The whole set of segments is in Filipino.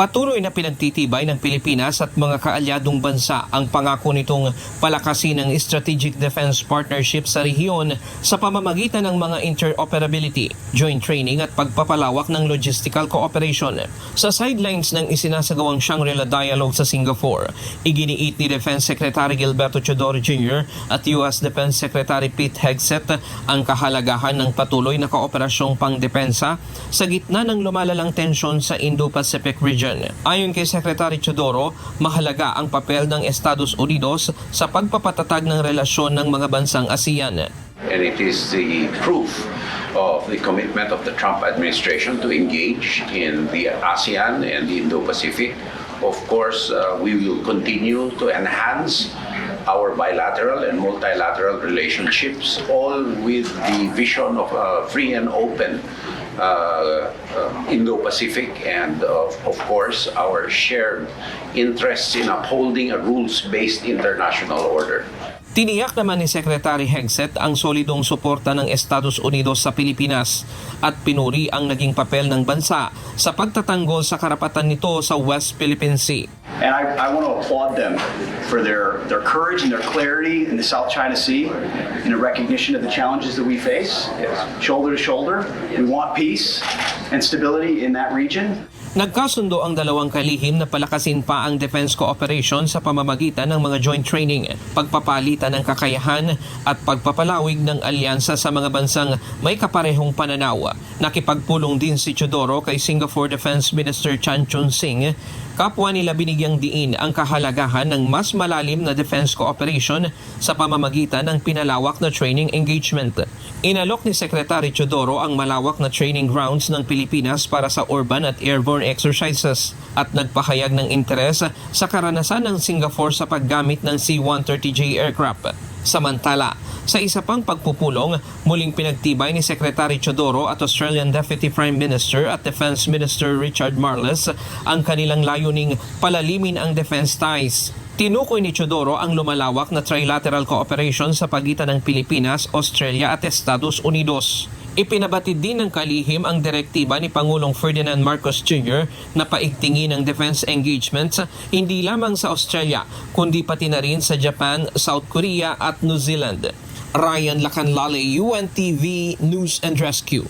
Patuloy na pinagtitibay ng Pilipinas at mga kaalyadong bansa ang pangako nitong palakasin ang strategic defense partnership sa rehiyon sa pamamagitan ng mga interoperability, joint training at pagpapalawak ng logistical cooperation. Sa sidelines ng isinasagawang Shangri-La Dialogue sa Singapore, iginiit ni Defense Secretary Gilberto Teodoro Jr. at U.S. Defense Secretary Pete Hegseth ang kahalagahan ng patuloy na kooperasyong pangdepensa sa gitna ng lumalalang tensyon sa Indo-Pacific region. Ayon kay Secretary Teodoro, mahalaga ang papel ng Estados Unidos sa pagpapatatag ng relasyon ng mga bansang ASEAN. And it is the proof of the commitment of the Trump administration to engage in the ASEAN and the Indo-Pacific. Of course, we will continue to enhance our bilateral and multilateral relationships, all with the vision of a free and open Indo-Pacific and of course our shared interests in upholding a rules-based international order. Tiniyak naman ni Secretary Hegseth ang solidong suporta ng Estados Unidos sa Pilipinas at pinuri ang naging papel ng bansa sa pagtatanggol sa karapatan nito sa West Philippine Sea. And I want to applaud them for their courage and their clarity in the South China Sea in a recognition of the challenges that we face, shoulder to shoulder. We want peace and stability in that region. Nagkasundo ang dalawang kalihim na palakasin pa ang defense cooperation sa pamamagitan ng mga joint training, pagpapalitan ng kakayahan at pagpapalawig ng alyansa sa mga bansang may kaparehong pananaw. Nakipagpulong din si Teodoro kay Singapore Defense Minister Chan Chun Sing. Kapwa nila binigyang diin ang kahalagahan ng mas malalim na defense cooperation sa pamamagitan ng pinalawak na training engagement. Inalok ni Secretary Teodoro ang malawak na training grounds ng Pilipinas para sa urban at airborne exercises at nagpahayag ng interes sa karanasan ng Singapore sa paggamit ng C-130J aircraft. Samantala, sa isa pang pagpupulong, muling pinagtibay ni Secretary Teodoro at Australian Deputy Prime Minister at Defense Minister Richard Marles ang kanilang layuning palalimin ang defense ties. Tinukoy ni Teodoro ang lumalawak na trilateral cooperation sa pagitan ng Pilipinas, Australia at Estados Unidos. Ipinabatid din ng kalihim ang direktiba ni Pangulong Ferdinand Marcos Jr. na paigtingin ang defense engagements hindi lamang sa Australia kundi pati na rin sa Japan, South Korea at New Zealand. Ryan Lacanlale, UNTV News and Rescue.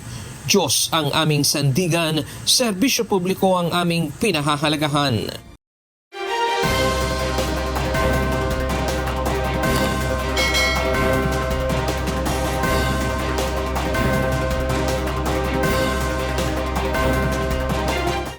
Diyos ang aming sandigan, serbisyo publiko ang aming pinahahalagahan.